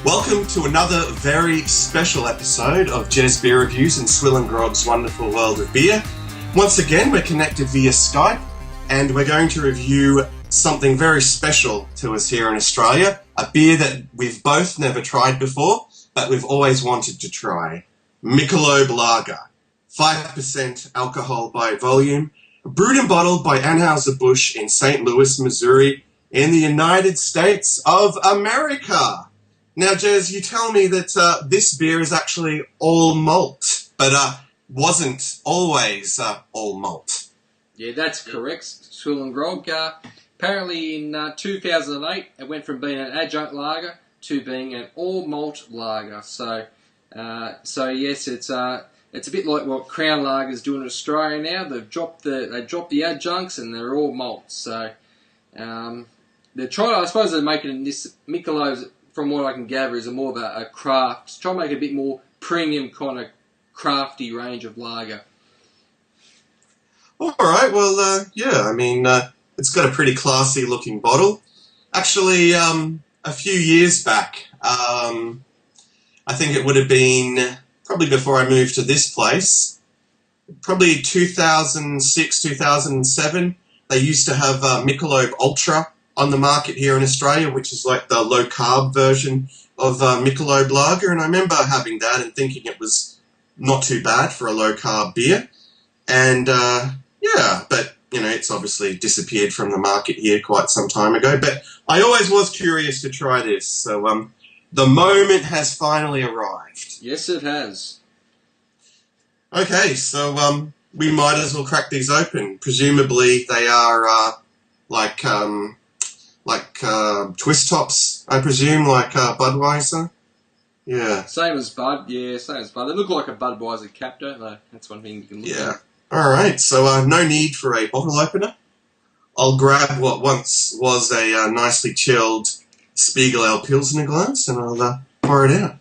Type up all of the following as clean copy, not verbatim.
Welcome to another very special episode of Jez Beer Reviews and SwillinGrog's Wonderful World of Beer. Once again, we're connected via Skype, and we're going to review something very special to us here in Australia, a beer that we've both never tried before, but we've always wanted to try. Michelob Lager, 5% alcohol by volume, brewed and bottled by Anheuser-Busch in St. Louis, Missouri, in the United States of America. Now, Jez, you tell me that this beer is actually all malt, but wasn't always all malt. Yeah, that's correct, SwillinGrog. Apparently in 2008, it went from being an adjunct lager to being an all-malt lager. So yes, it's a bit like what Crown Lager's doing in Australia now. They've dropped the adjuncts and they're all malt. So they're trying. I suppose they're making this Michelob, from what I can gather, is more of a craft. Try to make a bit more premium kind of crafty range of lager. All right, well, yeah, I mean, it's got a pretty classy looking bottle. Actually, a few years back, I think it would have been probably before I moved to this place, probably 2006, 2007, they used to have Michelob Ultra on the market here in Australia, which is like the low-carb version of Michelob Lager, and I remember having that and thinking it was not too bad for a low-carb beer. And, yeah, but, you know, it's obviously disappeared from the market here quite some time ago, but I always was curious to try this, so the moment has finally arrived. Yes, it has. Okay, so we might as well crack these open. Presumably they are like twist tops, I presume, like Budweiser. Yeah. Same as Bud. Yeah, same as Bud. They look like a Budweiser cap, don't they? That's one thing you can look at. All right. So no need for a bottle opener. I'll grab what once was a nicely chilled Spiegel Ale Pilsner glass and I'll pour it out.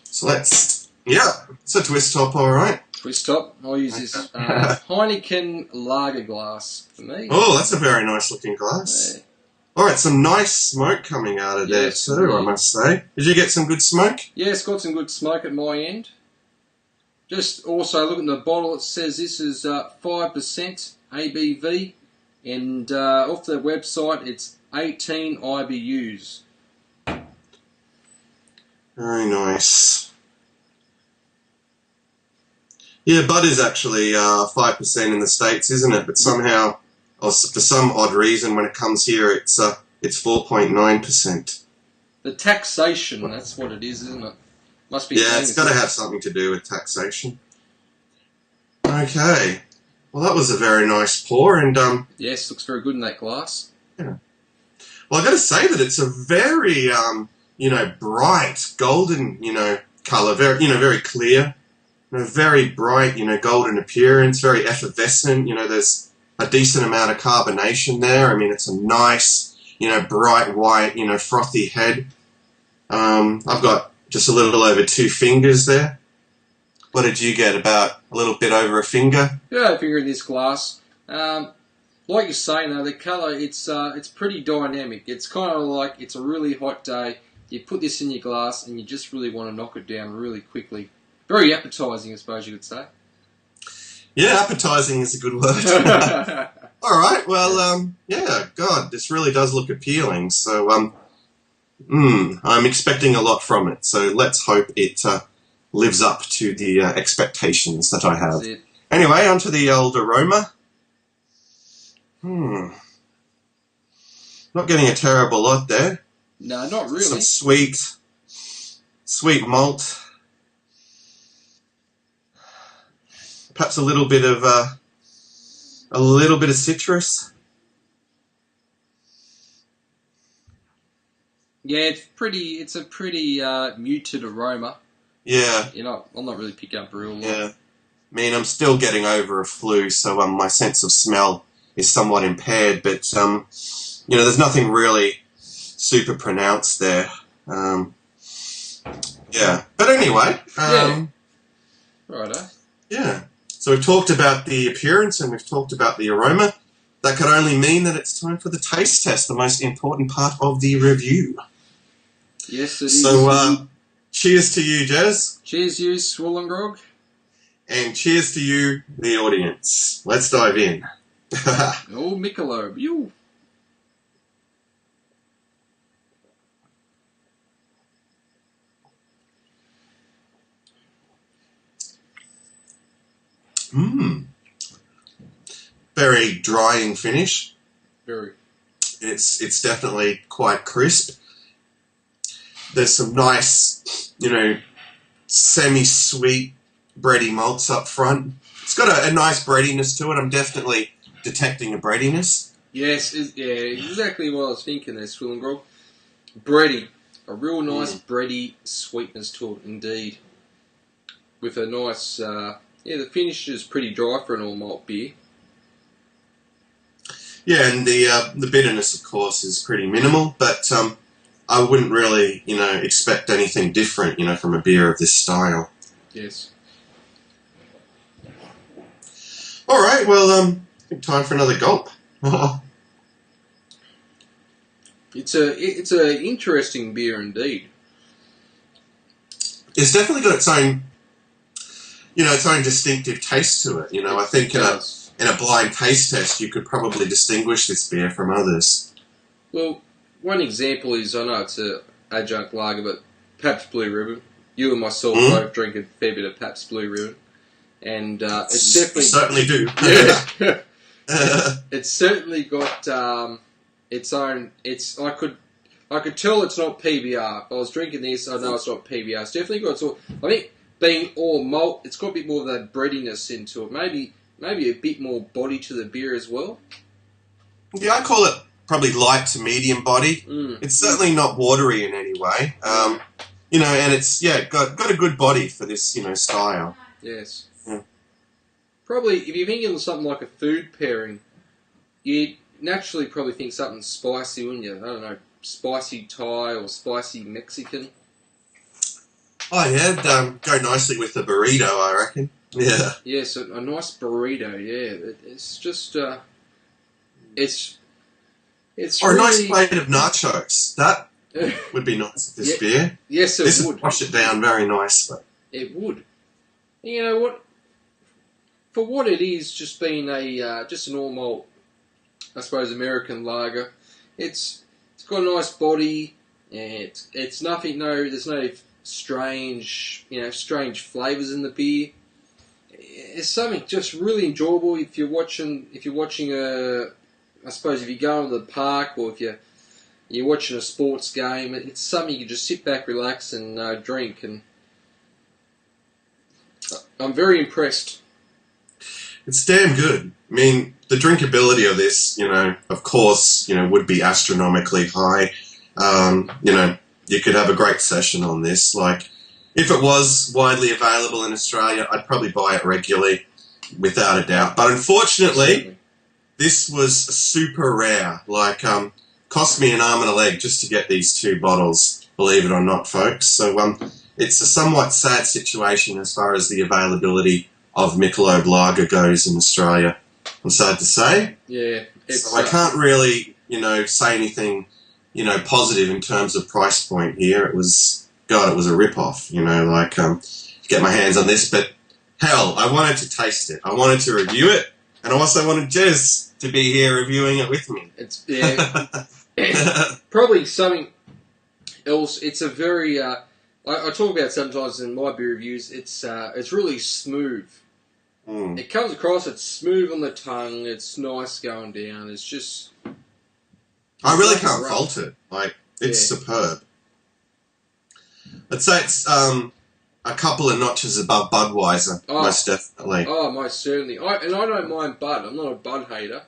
So it's a twist top, all right. Twist top. I'll use this Heineken lager glass for me. Oh, that's a very nice looking glass. Yeah. All right, some nice smoke coming out of there too, I must say. Did you get some good smoke? Yeah, it's got some good smoke at my end. Just also looking at the bottle, it says this is 5% ABV, and off the website it's 18 IBUs. Very nice. Yeah, Bud is actually 5% in the States, isn't it? But somehow, or for some odd reason, when it comes here, it's 4.9%. The taxation, that's what it is, isn't it? Must be. Yeah, it's got to have something to do with taxation. Okay. Well, that was a very nice pour, and yes, looks very good in that glass. Yeah. Well, I got to say that it's a very bright golden color, very clear, very bright, golden appearance, very effervescent. There's a decent amount of carbonation there. I mean, it's a nice, bright white, frothy head. I've got just a little over 2 fingers there. What did you get? About a little bit over a finger? Yeah, a finger in this glass. Like you're saying, though, the colour, it's pretty dynamic. It's kind of like it's a really hot day. You put this in your glass and you just really want to knock it down really quickly. Very appetising, I suppose you could say. Yeah, appetising is a good word. All right, well, God, this really does look appealing. So, I'm expecting a lot from it. So let's hope it lives up to the expectations that I have. Anyway, onto the old aroma. Not getting a terrible lot there. No, not really. Some sweet malt. Perhaps a little bit of citrus. Yeah, it's a pretty muted aroma. Yeah. I'm not really picking up a real lot. Yeah. I mean, I'm still getting over a flu, so my sense of smell is somewhat impaired, but there's nothing really super pronounced there. Yeah. But anyway. Righto. Yeah. So we've talked about the appearance and we've talked about the aroma. That could only mean that it's time for the taste test, the most important part of the review. Yes, it is. So cheers to you, Jez. Cheers, you, SwillinGrog. And cheers to you, the audience. Let's dive in. Oh, Michelob. You. Very drying finish. Very. It's definitely quite crisp. There's some nice, semi-sweet bready malts up front. It's got a nice breadiness to it. I'm definitely detecting a breadiness. Yes, exactly what I was thinking there, SwillinGrog. Bready. A real nice bready sweetness to it, indeed. With a nice, the finish is pretty dry for an all malt beer. Yeah, and the bitterness, of course, is pretty minimal, but I wouldn't really, expect anything different, from a beer of this style. Yes. All right, well, time for another gulp. It's a interesting beer indeed. It's definitely got its own, its own distinctive taste to it. I think in a blind taste test, you could probably distinguish this beer from others. Well, one example is, I know it's an adjunct lager, but Pabst Blue Ribbon. You and myself both drink a fair bit of Pabst Blue Ribbon, and it's definitely certainly do. Yeah, it's certainly got its own. I could tell it's not PBR. If I was drinking this, I know it's not PBR. It's definitely got sort. I think being all malt, it's got a bit more of that breadiness into it. Maybe a bit more body to the beer as well. Yeah, I call it probably light to medium body. It's certainly not watery in any way. And it's got a good body for this style. Yes. Yeah. Probably if you're thinking of something like a food pairing, you'd naturally probably think something spicy, wouldn't you? I don't know, spicy Thai or spicy Mexican. Oh yeah, go nicely with the burrito, I reckon. Yeah. Yes, a nice burrito. Yeah, it's just it's or really... a nice plate of nachos. That would be nice with this beer. Yes, this would. Would wash it down very nicely. It would. You know what? For what it is, just being just an all malt, I suppose, American lager. It's got a nice body. And it's nothing. There's no strange flavors in the beer. It's something just really enjoyable if you're watching I suppose if you go to the park or if you're watching a sports game, it's something you can just sit back, relax, and drink. And I'm very impressed. It's damn good. I mean, the drinkability of this, of course, would be astronomically high. You could have a great session on this. Like, if it was widely available in Australia, I'd probably buy it regularly, without a doubt. But unfortunately, this was super rare. Like, cost me an arm and a leg just to get these 2 bottles, believe it or not, folks. So it's a somewhat sad situation as far as the availability of Michelob Lager goes in Australia. I'm sad to say. Yeah. So I can't really, say anything, positive in terms of price point here. It was a rip-off, get my hands on this. But hell, I wanted to taste it. I wanted to review it. And I also wanted Jez to be here reviewing it with me. It's probably something else. It's a very I talk about sometimes in my beer reviews. It's really smooth. It comes across. It's smooth on the tongue. It's nice going down. It's just. I really can't fault it. Like, it's superb. I'd say it's a couple of notches above Budweiser, most definitely. Oh, most certainly. I don't mind Bud. I'm not a Bud hater.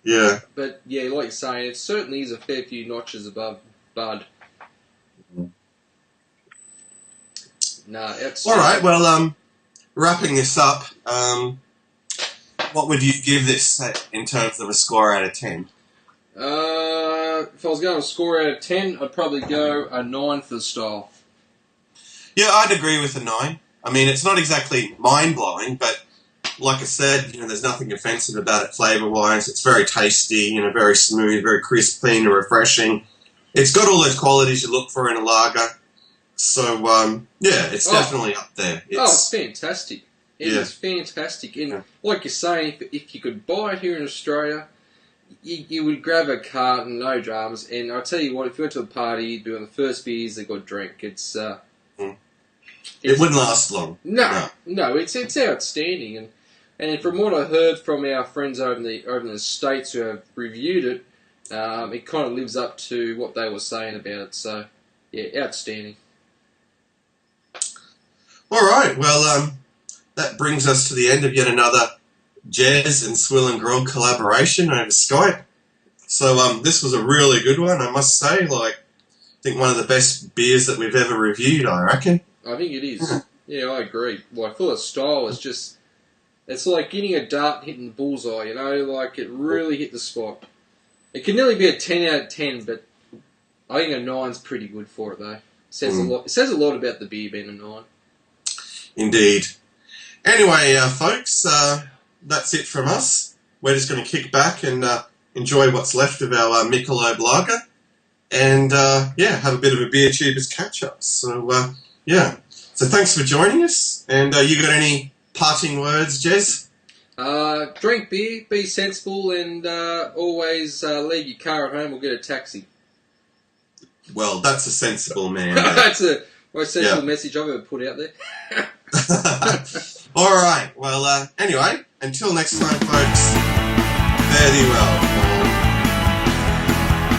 Yeah. But, yeah, like you're saying, it certainly is a fair few notches above Bud. No, it's... All right, well, wrapping this up, what would you give this set in terms of a score out of 10? If I was going to score out of 10, I'd probably go a 9 for the style. Yeah, I'd agree with a 9. I mean, it's not exactly mind-blowing, but like I said, there's nothing offensive about it flavour-wise. It's very tasty, very smooth, very crisp, clean and refreshing. It's got all those qualities you look for in a lager. So, yeah, it's definitely up there. It's fantastic. It is fantastic. And Yeah. like you're saying, if you could buy it here in Australia, you would grab a carton, no dramas. And I'll tell you what, if you went to a party, you'd be one of the first beers they got drink. It wouldn't last long. No, it's outstanding. And from what I heard from our friends over in the States who have reviewed it, it kind of lives up to what they were saying about it. So, yeah, outstanding. All right, well, that brings us to the end of yet another Jazz and Swill and Grog collaboration over Skype. So this was a really good one, I must say. I think one of the best beers that we've ever reviewed, I reckon. I think it is. Yeah, I agree. For the style, it's like getting a dart and hitting the bullseye, it really hit the spot. It can nearly be a 10 out of 10, but I think a 9's pretty good for it, though. It says a lot. It says a lot about the beer being a 9. Indeed. Anyway, folks, that's it from us. We're just going to kick back and enjoy what's left of our Michelob lager and, have a bit of a beer tubers catch-up. So, So thanks for joining us. And you got any parting words, Jez? Drink beer, be sensible, and always leave your car at home or get a taxi. Well, that's a sensible man. That's a most sensible message I've ever put out there. All right. Well, anyway, until next time, folks, fare thee well.